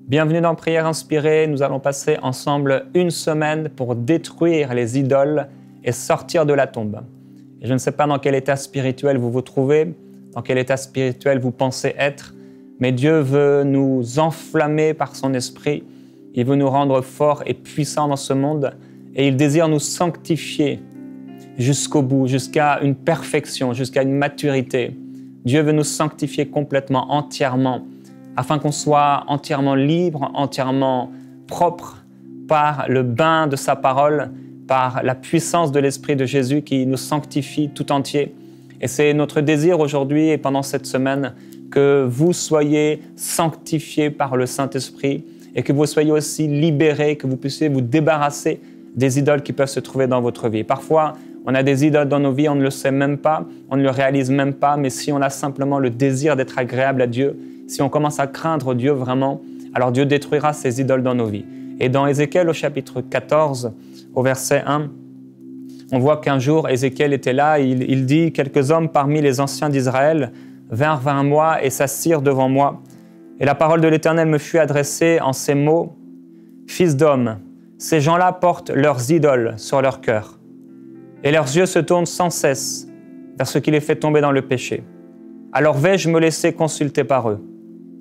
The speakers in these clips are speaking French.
Bienvenue dans Prière Inspirée. Nous allons passer ensemble une semaine pour détruire les idoles et sortir de la tombe. Et je ne sais pas dans quel état spirituel vous vous trouvez, dans quel état spirituel vous pensez être, mais Dieu veut nous enflammer par son esprit. Il veut nous rendre forts et puissants dans ce monde et il désire nous sanctifier jusqu'au bout, jusqu'à une perfection, jusqu'à une maturité. Dieu veut nous sanctifier complètement, entièrement, afin qu'on soit entièrement libre, entièrement propre par le bain de sa parole, par la puissance de l'Esprit de Jésus qui nous sanctifie tout entier. Et c'est notre désir aujourd'hui et pendant cette semaine que vous soyez sanctifiés par le Saint-Esprit et que vous soyez aussi libérés, que vous puissiez vous débarrasser des idoles qui peuvent se trouver dans votre vie. Parfois, on a des idoles dans nos vies, on ne le sait même pas, on ne le réalise même pas, mais si on a simplement le désir d'être agréable à Dieu, si on commence à craindre Dieu vraiment, alors Dieu détruira ces idoles dans nos vies. Et dans Ézéchiel au chapitre 14, au verset 1, on voit qu'un jour, Ézéchiel était là, il dit « Quelques hommes parmi les anciens d'Israël vinrent vers moi et s'assirent devant moi. Et la parole de l'Éternel me fut adressée en ces mots « Fils d'homme, ces gens-là portent leurs idoles sur leur cœur, et leurs yeux se tournent sans cesse vers ce qui les fait tomber dans le péché. Alors vais-je me laisser consulter par eux ?»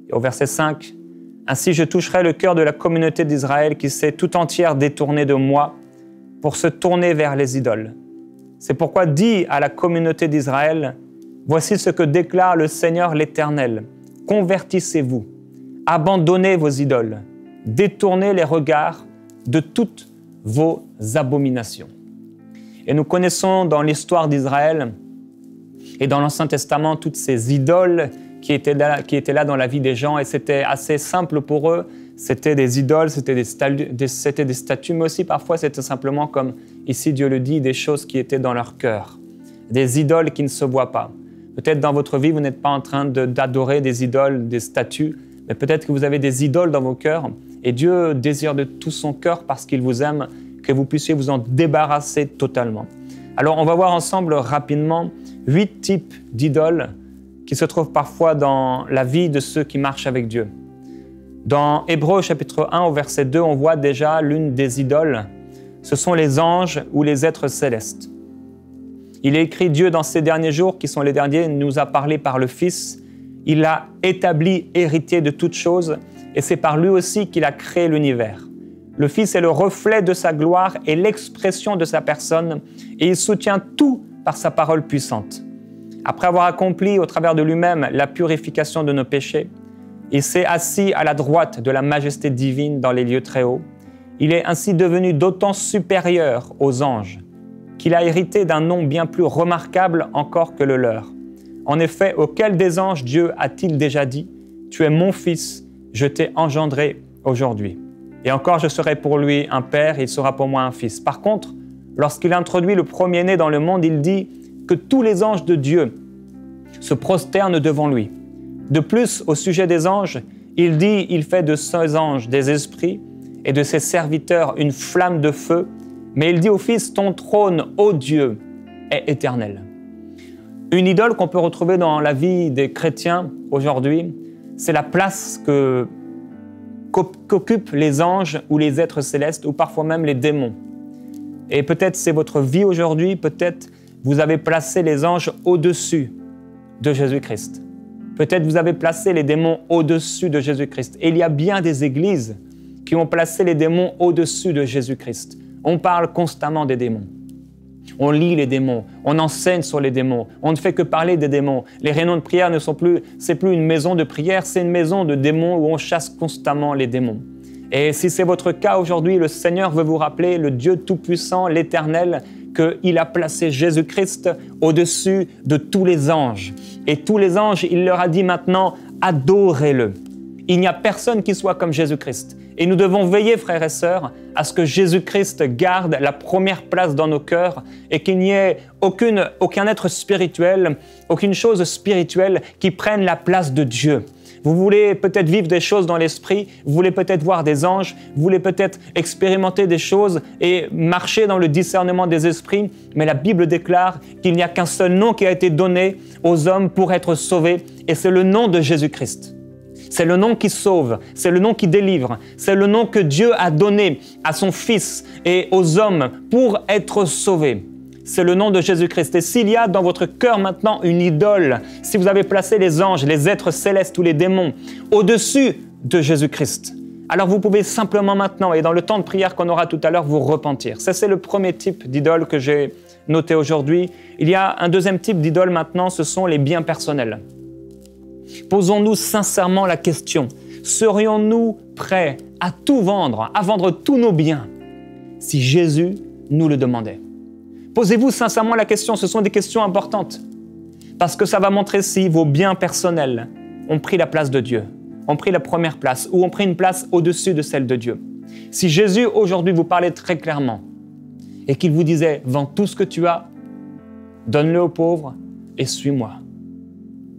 Et au verset 5, « Ainsi je toucherai le cœur de la communauté d'Israël qui s'est tout entière détournée de moi pour se tourner vers les idoles. C'est pourquoi dis à la communauté d'Israël, « Voici ce que déclare le Seigneur l'Éternel. Convertissez-vous, abandonnez vos idoles, détournez les regards de toutes vos abominations. » Et nous connaissons dans l'histoire d'Israël et dans l'Ancien Testament toutes ces idoles qui étaient là dans la vie des gens et c'était assez simple pour eux. C'était des idoles, c'était des statues, mais aussi parfois c'était simplement comme ici Dieu le dit, des choses qui étaient dans leur cœur. Des idoles qui ne se voient pas. Peut-être dans votre vie, vous n'êtes pas en train d'adorer des idoles, des statues, mais peut-être que vous avez des idoles dans vos cœurs et Dieu désire de tout son cœur parce qu'il vous aime que vous puissiez vous en débarrasser totalement. Alors on va voir ensemble rapidement 8 types d'idoles qui se trouvent parfois dans la vie de ceux qui marchent avec Dieu. Dans Hébreux chapitre 1 au verset 2, on voit déjà l'une des idoles. Ce sont les anges ou les êtres célestes. Il est écrit, Dieu dans ces derniers jours, qui sont les derniers, nous a parlé par le Fils. Il l'a établi héritier de toutes choses et c'est par lui aussi qu'il a créé l'univers. Le Fils est le reflet de sa gloire et l'expression de sa personne et il soutient tout par sa parole puissante. Après avoir accompli au travers de lui-même la purification de nos péchés, il s'est assis à la droite de la majesté divine dans les lieux très hauts. Il est ainsi devenu d'autant supérieur aux anges qu'il a hérité d'un nom bien plus remarquable encore que le leur. En effet, auquel des anges Dieu a-t-il déjà dit « Tu es mon fils, je t'ai engendré aujourd'hui. Et encore je serai pour lui un père et il sera pour moi un fils. » Par contre, lorsqu'il introduit le premier-né dans le monde, il dit que tous les anges de Dieu se prosternent devant lui. De plus, au sujet des anges, il dit « Il fait de ces anges des esprits et de ses serviteurs une flamme de feu. » Mais il dit au Fils « Ton trône, ô Dieu, est éternel. » Une idole qu'on peut retrouver dans la vie des chrétiens aujourd'hui, c'est la place qu'occupent les anges ou les êtres célestes ou parfois même les démons. Et peut-être c'est votre vie aujourd'hui, peut-être vous avez placé les anges au-dessus de Jésus-Christ. Peut-être vous avez placé les démons au-dessus de Jésus-Christ. Et il y a bien des églises qui ont placé les démons au-dessus de Jésus-Christ. On parle constamment des démons. On lit les démons, on enseigne sur les démons, on ne fait que parler des démons. Les réunions de prière c'est plus une maison de prière, c'est une maison de démons où on chasse constamment les démons. Et si c'est votre cas aujourd'hui, le Seigneur veut vous rappeler, le Dieu Tout-Puissant, l'Éternel, qu'il a placé Jésus-Christ au-dessus de tous les anges. Et tous les anges, il leur a dit maintenant, adorez-le. Il n'y a personne qui soit comme Jésus-Christ. Et nous devons veiller, frères et sœurs, à ce que Jésus-Christ garde la première place dans nos cœurs et qu'il n'y ait aucun être spirituel, aucune chose spirituelle qui prenne la place de Dieu. Vous voulez peut-être vivre des choses dans l'esprit, vous voulez peut-être voir des anges, vous voulez peut-être expérimenter des choses et marcher dans le discernement des esprits, mais la Bible déclare qu'il n'y a qu'un seul nom qui a été donné aux hommes pour être sauvés et c'est le nom de Jésus-Christ. C'est le nom qui sauve, c'est le nom qui délivre, c'est le nom que Dieu a donné à son Fils et aux hommes pour être sauvés. C'est le nom de Jésus-Christ. Et s'il y a dans votre cœur maintenant une idole, si vous avez placé les anges, les êtres célestes ou les démons au-dessus de Jésus-Christ, alors vous pouvez simplement maintenant, et dans le temps de prière qu'on aura tout à l'heure, vous repentir. Ça, c'est le premier type d'idole que j'ai noté aujourd'hui. Il y a un deuxième type d'idole maintenant, ce sont les biens personnels. Posons-nous sincèrement la question, serions-nous prêts à tout vendre, à vendre tous nos biens, si Jésus nous le demandait? Posez-vous sincèrement la question, ce sont des questions importantes, parce que ça va montrer si vos biens personnels ont pris la place de Dieu, ont pris la première place, ou ont pris une place au-dessus de celle de Dieu. Si Jésus aujourd'hui vous parlait très clairement, et qu'il vous disait « Vends tout ce que tu as, donne-le aux pauvres et suis-moi »,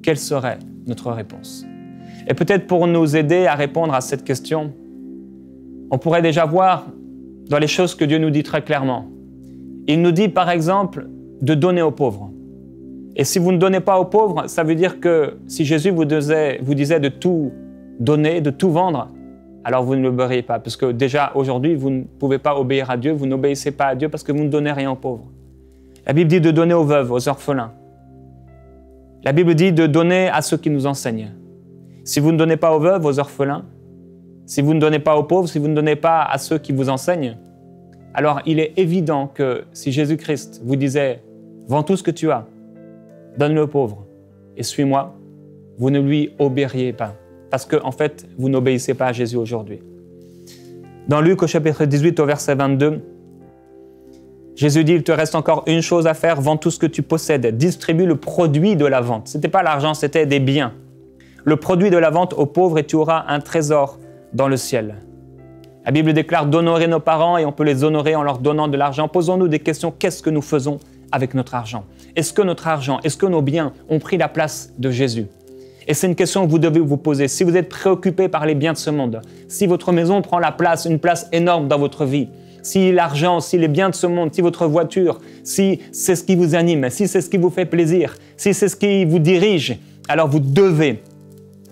quelle serait notre réponse? Et peut-être pour nous aider à répondre à cette question, on pourrait déjà voir dans les choses que Dieu nous dit très clairement. Il nous dit par exemple de donner aux pauvres. Et si vous ne donnez pas aux pauvres, ça veut dire que si Jésus vous disait de tout donner, de tout vendre, alors vous ne l'obéiriez pas. Parce que déjà aujourd'hui, vous ne pouvez pas obéir à Dieu, vous n'obéissez pas à Dieu parce que vous ne donnez rien aux pauvres. La Bible dit de donner aux veuves, aux orphelins. La Bible dit de donner à ceux qui nous enseignent. Si vous ne donnez pas aux veuves, aux orphelins, si vous ne donnez pas aux pauvres, si vous ne donnez pas à ceux qui vous enseignent, alors il est évident que si Jésus-Christ vous disait « Vends tout ce que tu as, donne-le aux pauvres et suis-moi », vous ne lui obéiriez pas. Parce qu'en fait, vous n'obéissez pas à Jésus aujourd'hui. Dans Luc au chapitre 18 au verset 22, Jésus dit « Il te reste encore une chose à faire, vends tout ce que tu possèdes, distribue le produit de la vente. » Ce n'était pas l'argent, c'était des biens. Le produit de la vente aux pauvres et tu auras un trésor dans le ciel. La Bible déclare d'honorer nos parents et on peut les honorer en leur donnant de l'argent. Posons-nous des questions, qu'est-ce que nous faisons avec notre argent? Est-ce que notre argent, est-ce que nos biens ont pris la place de Jésus? Et c'est une question que vous devez vous poser. Si vous êtes préoccupé par les biens de ce monde, si votre maison prend la place, une place énorme dans votre vie, si l'argent, si les biens de ce monde, si votre voiture, si c'est ce qui vous anime, si c'est ce qui vous fait plaisir, si c'est ce qui vous dirige, alors vous devez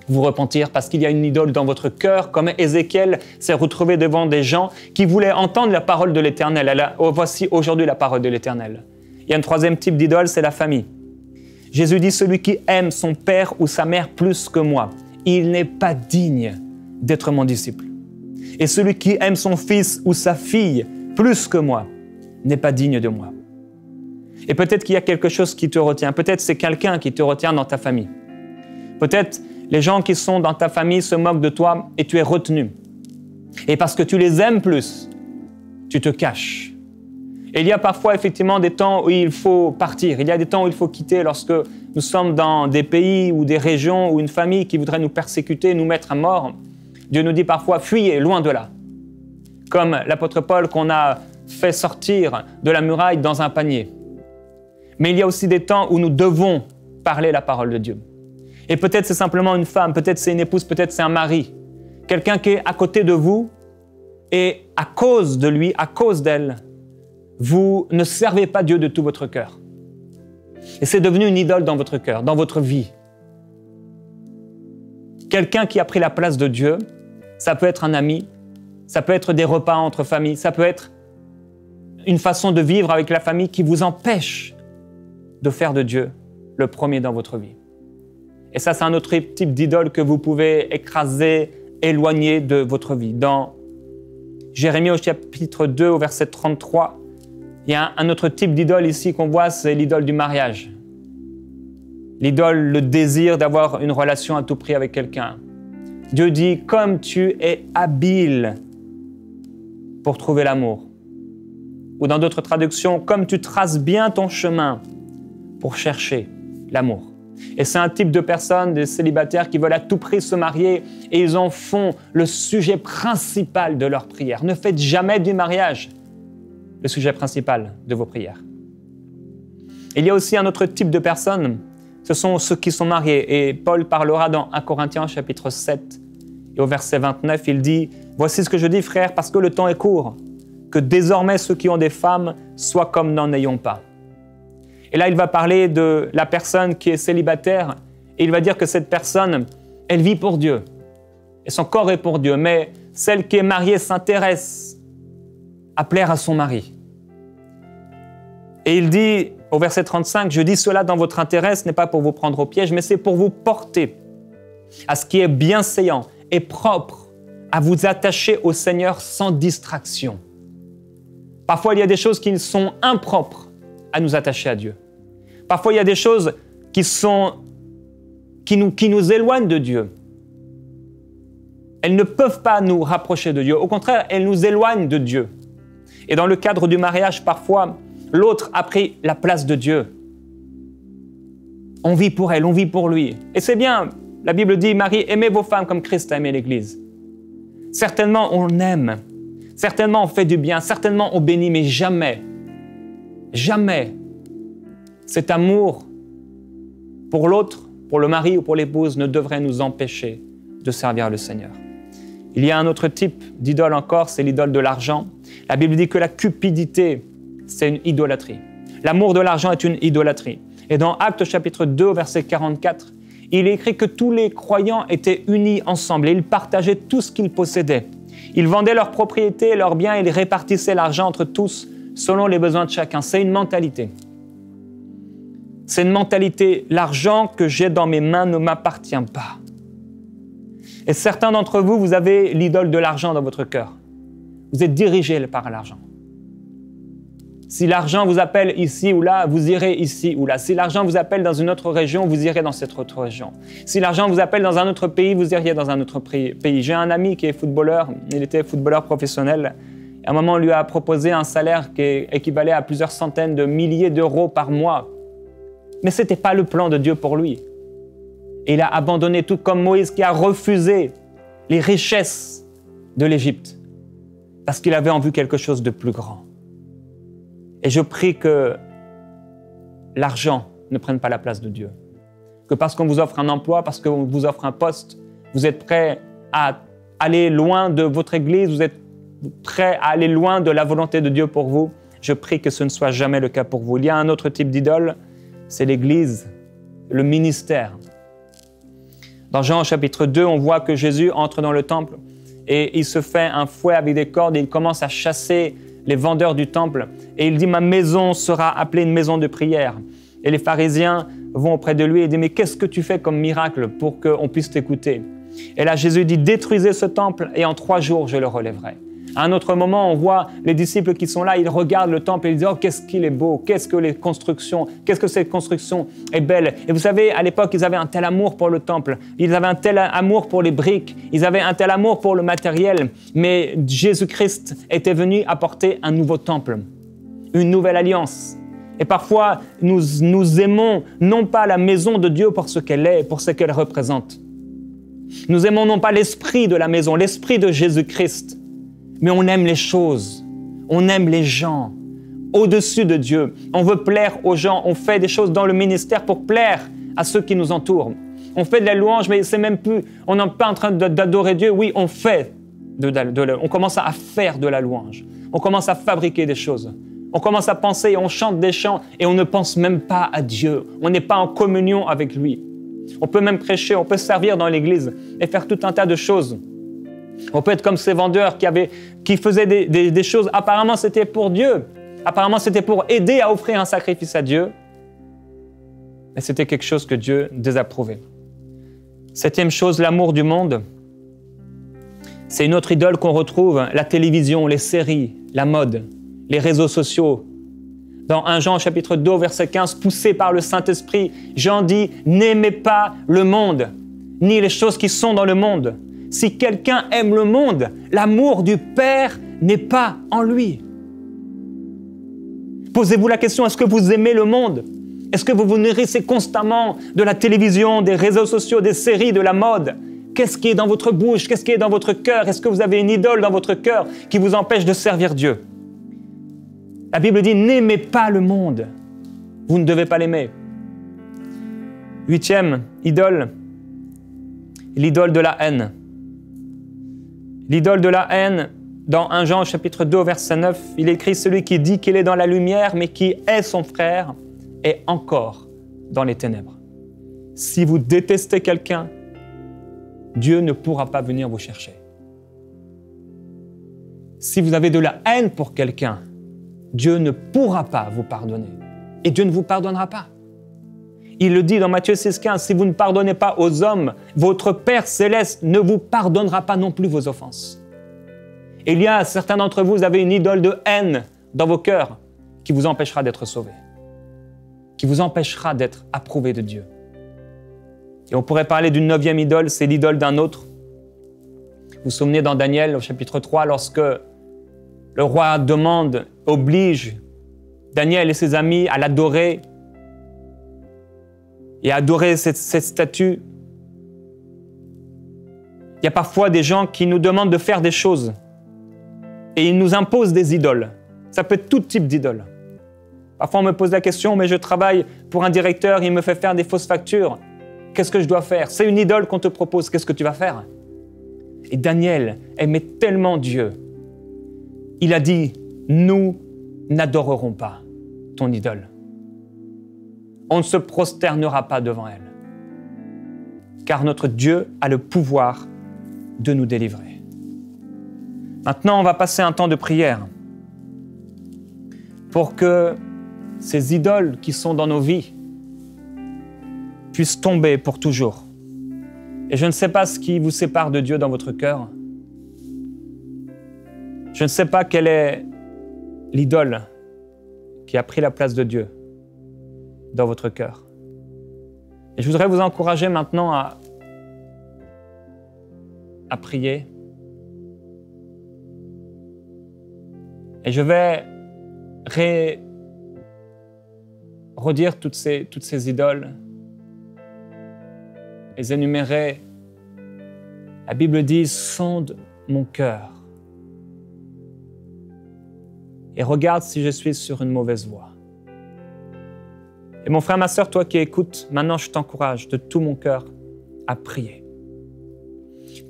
vous repentir parce qu'il y a une idole dans votre cœur, comme Ézéchiel s'est retrouvé devant des gens qui voulaient entendre la parole de l'Éternel. Voici aujourd'hui la parole de l'Éternel. Il y a un troisième type d'idole, c'est la famille. Jésus dit « Celui qui aime son père ou sa mère plus que moi, il n'est pas digne d'être mon disciple. Et celui qui aime son fils ou sa fille plus que moi n'est pas digne de moi. » Et peut-être qu'il y a quelque chose qui te retient. Peut-être c'est quelqu'un qui te retient dans ta famille. Peut-être les gens qui sont dans ta famille se moquent de toi et tu es retenu. Et parce que tu les aimes plus, tu te caches. Et il y a parfois effectivement des temps où il faut partir. Il y a des temps où il faut quitter lorsque nous sommes dans des pays ou des régions ou une famille qui voudrait nous persécuter, nous mettre à mort. Dieu nous dit parfois « fuyez, loin de là ». Comme l'apôtre Paul qu'on a fait sortir de la muraille dans un panier. Mais il y a aussi des temps où nous devons parler la parole de Dieu. Et peut-être c'est simplement une femme, peut-être c'est une épouse, peut-être c'est un mari. Quelqu'un qui est à côté de vous et à cause de lui, à cause d'elle, vous ne servez pas Dieu de tout votre cœur. Et c'est devenu une idole dans votre cœur, dans votre vie. Quelqu'un qui a pris la place de Dieu, ça peut être un ami, ça peut être des repas entre familles, ça peut être une façon de vivre avec la famille qui vous empêche de faire de Dieu le premier dans votre vie. Et ça, c'est un autre type d'idole que vous pouvez écraser, éloigner de votre vie. Dans Jérémie au chapitre 2, au verset 33, il y a un autre type d'idole ici qu'on voit, c'est l'idole du mariage. L'idole, le désir d'avoir une relation à tout prix avec quelqu'un. Dieu dit, comme tu es habile pour trouver l'amour. Ou dans d'autres traductions, comme tu traces bien ton chemin pour chercher l'amour. Et c'est un type de personnes, des célibataires qui veulent à tout prix se marier et ils en font le sujet principal de leur prière. Ne faites jamais du mariage le sujet principal de vos prières. Il y a aussi un autre type de personnes, ce sont ceux qui sont mariés. Et Paul parlera dans 1 Corinthiens chapitre 7 et au verset 29, il dit « Voici ce que je dis, frères, parce que le temps est court, que désormais ceux qui ont des femmes soient comme n'en ayons pas. » Et là, il va parler de la personne qui est célibataire et il va dire que cette personne, elle vit pour Dieu. et son corps est pour Dieu. Mais celle qui est mariée s'intéresse à plaire à son mari. Et il dit au verset 35, « Je dis cela dans votre intérêt, ce n'est pas pour vous prendre au piège, mais c'est pour vous porter à ce qui est bienséant et propre, à vous attacher au Seigneur sans distraction. » Parfois, il y a des choses qui sont impropres à nous attacher à Dieu. Parfois, il y a des choses qui nous éloignent de Dieu. Elles ne peuvent pas nous rapprocher de Dieu. Au contraire, elles nous éloignent de Dieu. Et dans le cadre du mariage, parfois, l'autre a pris la place de Dieu. On vit pour elle, on vit pour lui. Et c'est bien, la Bible dit, « Marie, aimez vos femmes comme Christ a aimé l'Église. » Certainement, on aime. Certainement, on fait du bien. Certainement, on bénit, mais jamais, jamais, cet amour pour l'autre, pour le mari ou pour l'épouse, ne devrait nous empêcher de servir le Seigneur. Il y a un autre type d'idole encore, c'est l'idole de l'argent. La Bible dit que la cupidité, c'est une idolâtrie. L'amour de l'argent est une idolâtrie. Et dans Actes chapitre 2, verset 44, il est écrit que tous les croyants étaient unis ensemble et ils partageaient tout ce qu'ils possédaient. Ils vendaient leurs propriétés et leurs biens et ils répartissaient l'argent entre tous selon les besoins de chacun. C'est une mentalité. C'est une mentalité, l'argent que j'ai dans mes mains ne m'appartient pas. Et certains d'entre vous, vous avez l'idole de l'argent dans votre cœur. Vous êtes dirigés par l'argent. Si l'argent vous appelle ici ou là, vous irez ici ou là. Si l'argent vous appelle dans une autre région, vous irez dans cette autre région. Si l'argent vous appelle dans un autre pays, vous iriez dans un autre pays. J'ai un ami qui est footballeur, il était footballeur professionnel. À un moment, on lui a proposé un salaire qui équivalait à plusieurs centaines de milliers d'euros par mois. Mais ce n'était pas le plan de Dieu pour lui. Et il a abandonné, tout comme Moïse qui a refusé les richesses de l'Égypte parce qu'il avait en vue quelque chose de plus grand. Et je prie que l'argent ne prenne pas la place de Dieu. Que parce qu'on vous offre un emploi, parce qu'on vous offre un poste, vous êtes prêt à aller loin de votre Église, vous êtes prêt à aller loin de la volonté de Dieu pour vous. Je prie que ce ne soit jamais le cas pour vous. Il y a un autre type d'idole, c'est l'Église, le ministère. Dans Jean chapitre 2, on voit que Jésus entre dans le temple et il se fait un fouet avec des cordes et il commence à chasser les vendeurs du temple. Et il dit, ma maison sera appelée une maison de prière. Et les pharisiens vont auprès de lui et disent, mais qu'est-ce que tu fais comme miracle pour qu'on puisse t'écouter? Et là, Jésus dit, détruisez ce temple et en 3 jours, je le relèverai. À un autre moment, on voit les disciples qui sont là, ils regardent le temple et ils disent « Oh, qu'est-ce qu'il est beau, qu'est-ce que cette construction est belle !» Et vous savez, à l'époque, ils avaient un tel amour pour le temple, ils avaient un tel amour pour les briques, ils avaient un tel amour pour le matériel, mais Jésus-Christ était venu apporter un nouveau temple, une nouvelle alliance. Et parfois, nous aimons non pas la maison de Dieu pour ce qu'elle est, pour ce qu'elle représente. Nous aimons non pas l'esprit de la maison, l'esprit de Jésus-Christ, mais on aime les choses, on aime les gens au-dessus de Dieu. On veut plaire aux gens, on fait des choses dans le ministère pour plaire à ceux qui nous entourent. On fait de la louange, mais c'est même plus, on n'est pas en train d'adorer Dieu. Oui, on commence à faire de la louange. On commence à fabriquer des choses. On commence à penser, on chante des chants et on ne pense même pas à Dieu. On n'est pas en communion avec lui. On peut même prêcher, on peut servir dans l'église et faire tout un tas de choses. On peut être comme ces vendeurs qui faisaient des choses, apparemment c'était pour Dieu, apparemment c'était pour aider à offrir un sacrifice à Dieu, mais c'était quelque chose que Dieu désapprouvait. 7e chose, l'amour du monde. C'est une autre idole qu'on retrouve, la télévision, les séries, la mode, les réseaux sociaux. Dans 1 Jean chapitre 2, verset 15, poussé par le Saint-Esprit, Jean dit « N'aimez pas le monde, ni les choses qui sont dans le monde. Si quelqu'un aime le monde, l'amour du Père n'est pas en lui. » Posez-vous la question, est-ce que vous aimez le monde? Est-ce que vous vous nourrissez constamment de la télévision, des réseaux sociaux, des séries, de la mode? Qu'est-ce qui est dans votre bouche? Qu'est-ce qui est dans votre cœur? Est-ce que vous avez une idole dans votre cœur qui vous empêche de servir Dieu? La Bible dit, n'aimez pas le monde. Vous ne devez pas l'aimer. 8e idole, l'idole de la haine. L'idole de la haine, dans 1 Jean chapitre 2, verset 9, il écrit « Celui qui dit qu'il est dans la lumière, mais qui est son frère, est encore dans les ténèbres. » Si vous détestez quelqu'un, Dieu ne pourra pas venir vous chercher. Si vous avez de la haine pour quelqu'un, Dieu ne pourra pas vous pardonner. Et Dieu ne vous pardonnera pas. Il le dit dans Matthieu 6,15, si vous ne pardonnez pas aux hommes, votre Père céleste ne vous pardonnera pas non plus vos offenses. Et il y a certains d'entre vous, vous avez une idole de haine dans vos cœurs qui vous empêchera d'être sauvés, qui vous empêchera d'être approuvé de Dieu. Et on pourrait parler d'une 9e idole, c'est l'idole d'un autre. Vous vous souvenez dans Daniel, au chapitre 3, lorsque le roi oblige Daniel et ses amis à l'adorer et à adorer cette statue. Il y a parfois des gens qui nous demandent de faire des choses et ils nous imposent des idoles. Ça peut être tout type d'idoles. Parfois, on me pose la question, mais je travaille pour un directeur, il me fait faire des fausses factures. Qu'est-ce que je dois faire? C'est une idole qu'on te propose, qu'est-ce que tu vas faire? Et Daniel aimait tellement Dieu. Il a dit, nous n'adorerons pas ton idole. On ne se prosternera pas devant elle. Car notre Dieu a le pouvoir de nous délivrer. Maintenant, on va passer un temps de prière pour que ces idoles qui sont dans nos vies puissent tomber pour toujours. Et je ne sais pas ce qui vous sépare de Dieu dans votre cœur. Je ne sais pas quelle est l'idole qui a pris la place de Dieu dans votre cœur. Et je voudrais vous encourager maintenant à prier. Et je vais redire toutes ces idoles, les énumérer. La Bible dit « Sonde mon cœur et regarde si je suis sur une mauvaise voie. » Et mon frère, ma sœur, toi qui écoutes, maintenant je t'encourage de tout mon cœur à prier.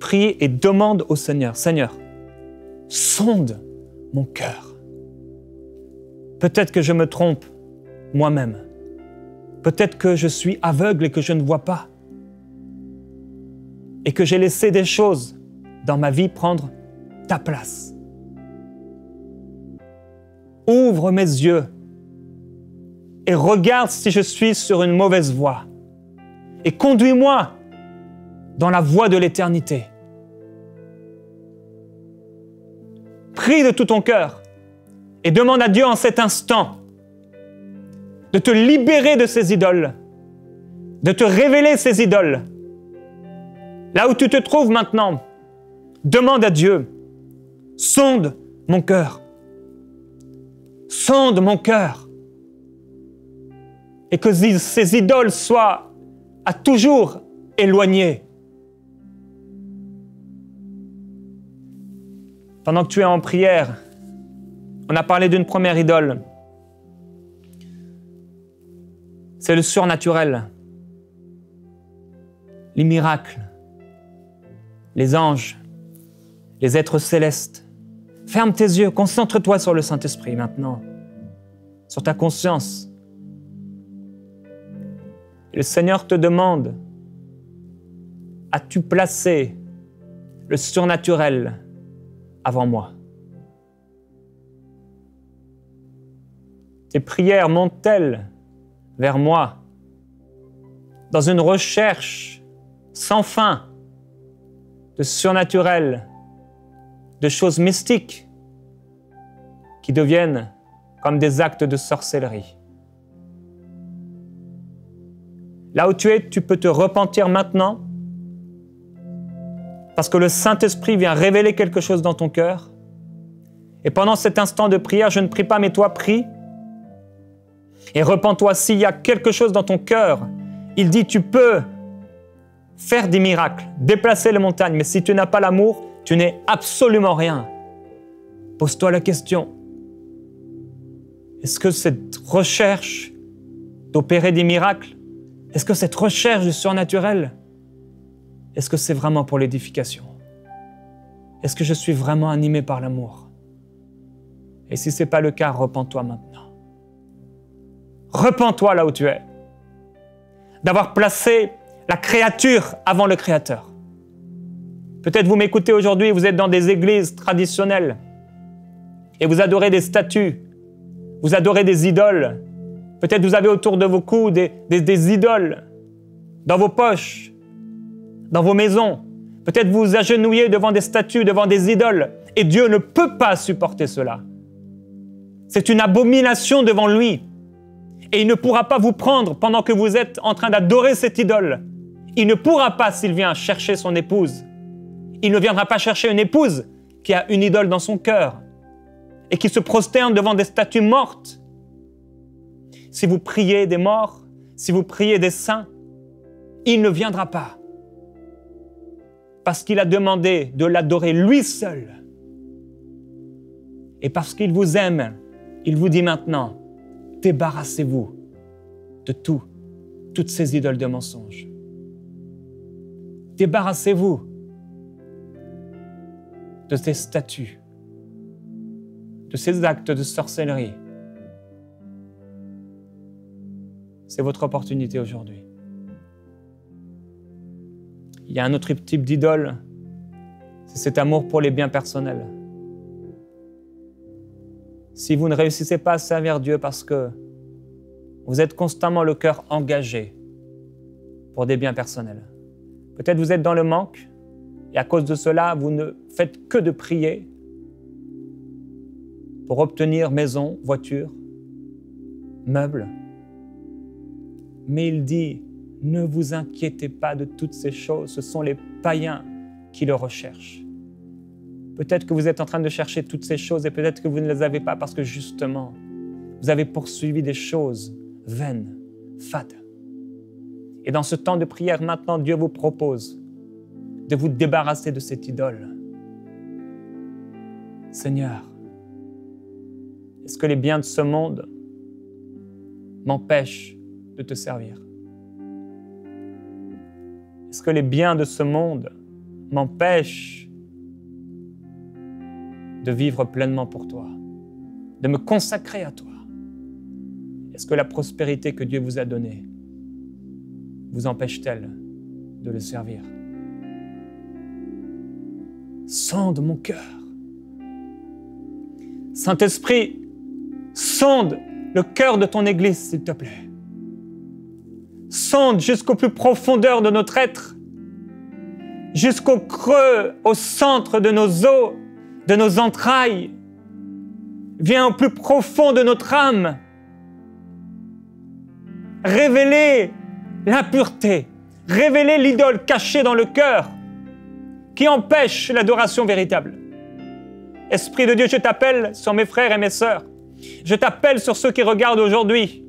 Prie et demande au Seigneur, « Seigneur, sonde mon cœur. Peut-être que je me trompe moi-même. Peut-être que je suis aveugle et que je ne vois pas. Et que j'ai laissé des choses dans ma vie prendre ta place. Ouvre mes yeux et regarde si je suis sur une mauvaise voie. Et conduis-moi dans la voie de l'éternité. » Prie de tout ton cœur et demande à Dieu en cet instant de te libérer de ces idoles, de te révéler ces idoles. Là où tu te trouves maintenant, demande à Dieu, sonde mon cœur. Sonde mon cœur. Et que ces idoles soient à toujours éloignées. Pendant que tu es en prière, on a parlé d'une première idole. C'est le surnaturel, les miracles, les anges, les êtres célestes. Ferme tes yeux, concentre-toi sur le Saint-Esprit maintenant, sur ta conscience. Et le Seigneur te demande, as-tu placé le surnaturel avant moi? Tes prières montent-elles vers moi dans une recherche sans fin de surnaturel, de choses mystiques qui deviennent comme des actes de sorcellerie? Là où tu es, tu peux te repentir maintenant parce que le Saint-Esprit vient révéler quelque chose dans ton cœur. Et pendant cet instant de prière, je ne prie pas, mais toi, prie. Et repens-toi s'il y a quelque chose dans ton cœur. Il dit, tu peux faire des miracles, déplacer les montagnes, mais si tu n'as pas l'amour, tu n'es absolument rien. Pose-toi la question. Est-ce que cette recherche d'opérer des miracles, est-ce que cette recherche du surnaturel, est-ce que c'est vraiment pour l'édification? Est-ce que je suis vraiment animé par l'amour? Et si ce n'est pas le cas, repens-toi maintenant. Repens-toi là où tu es. D'avoir placé la créature avant le Créateur. Peut-être vous m'écoutez aujourd'hui, vous êtes dans des églises traditionnelles et vous adorez des statues, vous adorez des idoles. Peut-être vous avez autour de vos cous des idoles dans vos poches, dans vos maisons. Peut-être vous vous agenouillez devant des statues, devant des idoles et Dieu ne peut pas supporter cela. C'est une abomination devant lui. Et il ne pourra pas vous prendre pendant que vous êtes en train d'adorer cette idole. Il ne pourra pas s'il vient chercher son épouse. Il ne viendra pas chercher une épouse qui a une idole dans son cœur et qui se prosterne devant des statues mortes. Si vous priez des morts, si vous priez des saints, il ne viendra pas. Parce qu'il a demandé de l'adorer lui seul. Et parce qu'il vous aime, il vous dit maintenant, débarrassez-vous de toutes ces idoles de mensonges. Débarrassez-vous de ces statues, de ces actes de sorcellerie. C'est votre opportunité aujourd'hui. Il y a un autre type d'idole, c'est cet amour pour les biens personnels. Si vous ne réussissez pas à servir Dieu parce que vous êtes constamment le cœur engagé pour des biens personnels, peut-être vous êtes dans le manque et à cause de cela, vous ne faites que de prier pour obtenir maison, voiture, meubles. Mais il dit, ne vous inquiétez pas de toutes ces choses, ce sont les païens qui le recherchent. Peut-être que vous êtes en train de chercher toutes ces choses et peut-être que vous ne les avez pas parce que justement, vous avez poursuivi des choses vaines, fades. Et dans ce temps de prière, maintenant, Dieu vous propose de vous débarrasser de cette idole. Seigneur, est-ce que les biens de ce monde m'empêchent de te servir? Est-ce que les biens de ce monde m'empêchent de vivre pleinement pour toi, de me consacrer à toi? Est-ce que la prospérité que Dieu vous a donnée vous empêche-t-elle de le servir? Sonde mon cœur. Saint-Esprit, sonde le cœur de ton Église, s'il te plaît. Sonde jusqu'aux plus profondeurs de notre être, jusqu'au creux, au centre de nos os, de nos entrailles. Viens au plus profond de notre âme. Révéler l'impureté, révéler l'idole cachée dans le cœur qui empêche l'adoration véritable. Esprit de Dieu, je t'appelle sur mes frères et mes sœurs. Je t'appelle sur ceux qui regardent aujourd'hui.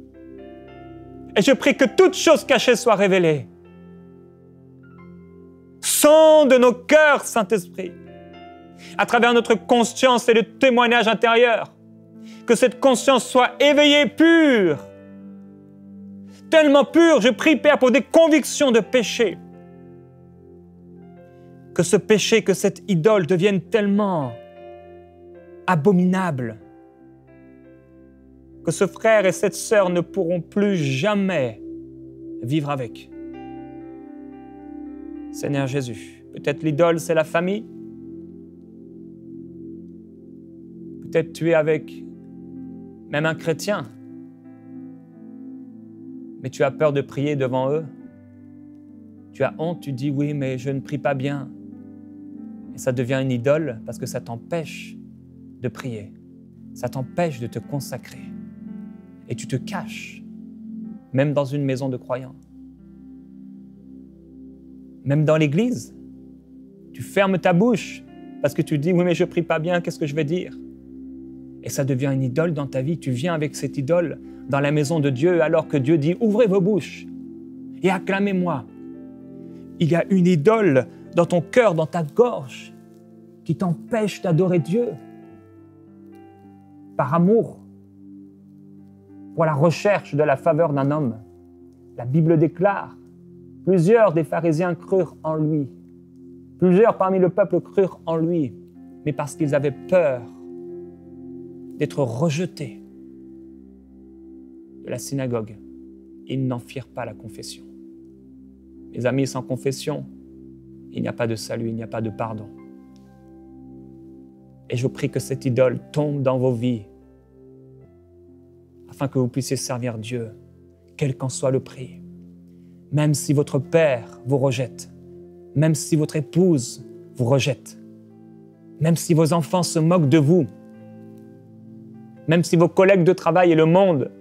Et je prie que toute chose cachée soit révélée. Sonde nos cœurs, Saint-Esprit, à travers notre conscience et le témoignage intérieur. Que cette conscience soit éveillée, pure. Tellement pure, je prie, Père, pour des convictions de péché. Que ce péché, que cette idole devienne tellement abominable que ce frère et cette sœur ne pourront plus jamais vivre avec. Seigneur Jésus, peut-être l'idole, c'est la famille. Peut-être tu es avec même un chrétien, mais tu as peur de prier devant eux. Tu as honte, tu dis oui, mais je ne prie pas bien. Et ça devient une idole parce que ça t'empêche de prier. Ça t'empêche de te consacrer. Et tu te caches, même dans une maison de croyants. Même dans l'église, tu fermes ta bouche parce que tu dis « Oui, mais je ne prie pas bien, qu'est-ce que je vais dire ?» Et ça devient une idole dans ta vie. Tu viens avec cette idole dans la maison de Dieu alors que Dieu dit « Ouvrez vos bouches et acclamez-moi ». Il y a une idole dans ton cœur, dans ta gorge, qui t'empêche d'adorer Dieu par amour, pour la recherche de la faveur d'un homme. La Bible déclare, plusieurs des pharisiens crurent en lui. Plusieurs parmi le peuple crurent en lui, mais parce qu'ils avaient peur d'être rejetés de la synagogue, ils n'en firent pas la confession. Mes amis, sans confession, il n'y a pas de salut, il n'y a pas de pardon. Et je prie que cette idole tombe dans vos vies afin que vous puissiez servir Dieu, quel qu'en soit le prix. Même si votre père vous rejette, même si votre épouse vous rejette, même si vos enfants se moquent de vous, même si vos collègues de travail et le monde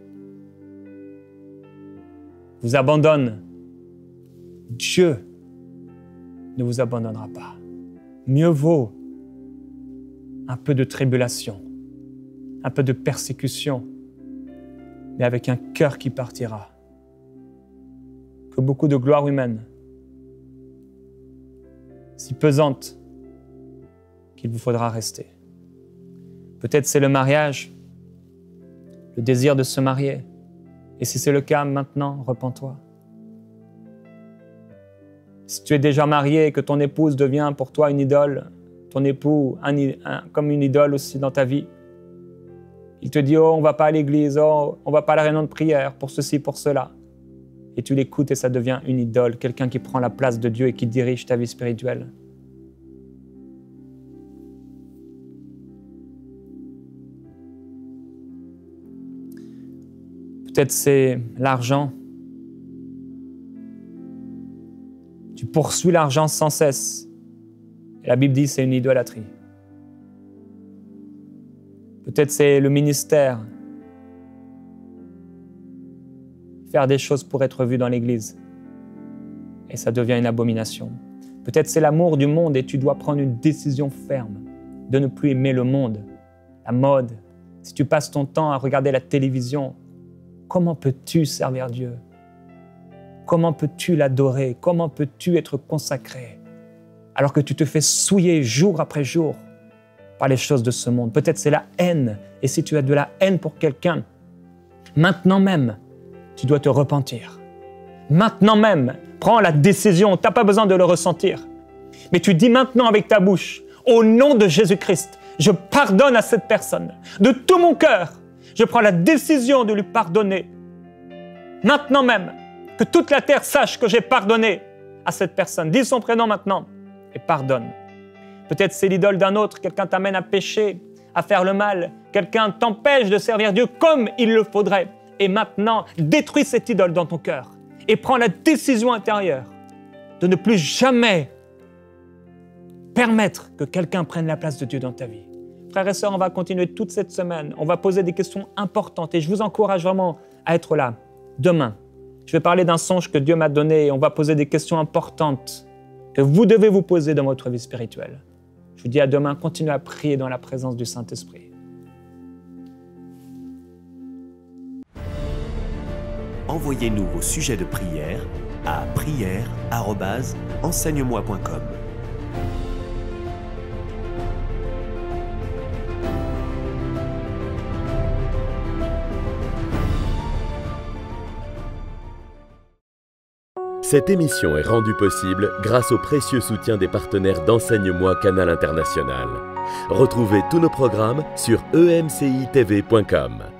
vous abandonnent, Dieu ne vous abandonnera pas. Mieux vaut un peu de tribulation, un peu de persécution, mais avec un cœur qui partira, que beaucoup de gloire humaine, si pesante qu'il vous faudra rester. Peut-être c'est le mariage, le désir de se marier. Et si c'est le cas, maintenant, repens-toi. Si tu es déjà marié et que ton épouse devient pour toi une idole, ton époux comme une idole aussi dans ta vie, il te dit « Oh, on ne va pas à l'église, oh, on ne va pas à la réunion de prière pour ceci, pour cela. » Et tu l'écoutes et ça devient une idole, quelqu'un qui prend la place de Dieu et qui dirige ta vie spirituelle. Peut-être c'est l'argent. Tu poursuis l'argent sans cesse. Et la Bible dit que c'est une idolâtrie. Peut-être c'est le ministère. Faire des choses pour être vu dans l'Église. Et ça devient une abomination. Peut-être c'est l'amour du monde et tu dois prendre une décision ferme de ne plus aimer le monde, la mode. Si tu passes ton temps à regarder la télévision, comment peux-tu servir Dieu? Comment peux-tu l'adorer? Comment peux-tu être consacré alors que tu te fais souiller jour après jour par les choses de ce monde? Peut-être c'est la haine. Et si tu as de la haine pour quelqu'un, maintenant même, tu dois te repentir. Maintenant même, prends la décision. Tu n'as pas besoin de le ressentir. Mais tu dis maintenant avec ta bouche, au nom de Jésus-Christ, je pardonne à cette personne. De tout mon cœur, je prends la décision de lui pardonner. Maintenant même, que toute la terre sache que j'ai pardonné à cette personne. Dis son prénom maintenant et pardonne. Peut-être c'est l'idole d'un autre, quelqu'un t'amène à pécher, à faire le mal, quelqu'un t'empêche de servir Dieu comme il le faudrait. Et maintenant, détruis cette idole dans ton cœur et prends la décision intérieure de ne plus jamais permettre que quelqu'un prenne la place de Dieu dans ta vie. Frères et sœurs, on va continuer toute cette semaine. On va poser des questions importantes et je vous encourage vraiment à être là. Demain, je vais parler d'un songe que Dieu m'a donné et on va poser des questions importantes que vous devez vous poser dans votre vie spirituelle. Je vous dis à demain, continuez à prier dans la présence du Saint-Esprit. Envoyez-nous vos sujets de prière à prière@enseigne-moi.com. Cette émission est rendue possible grâce au précieux soutien des partenaires d'Enseigne-moi Canal International. Retrouvez tous nos programmes sur emcitv.com.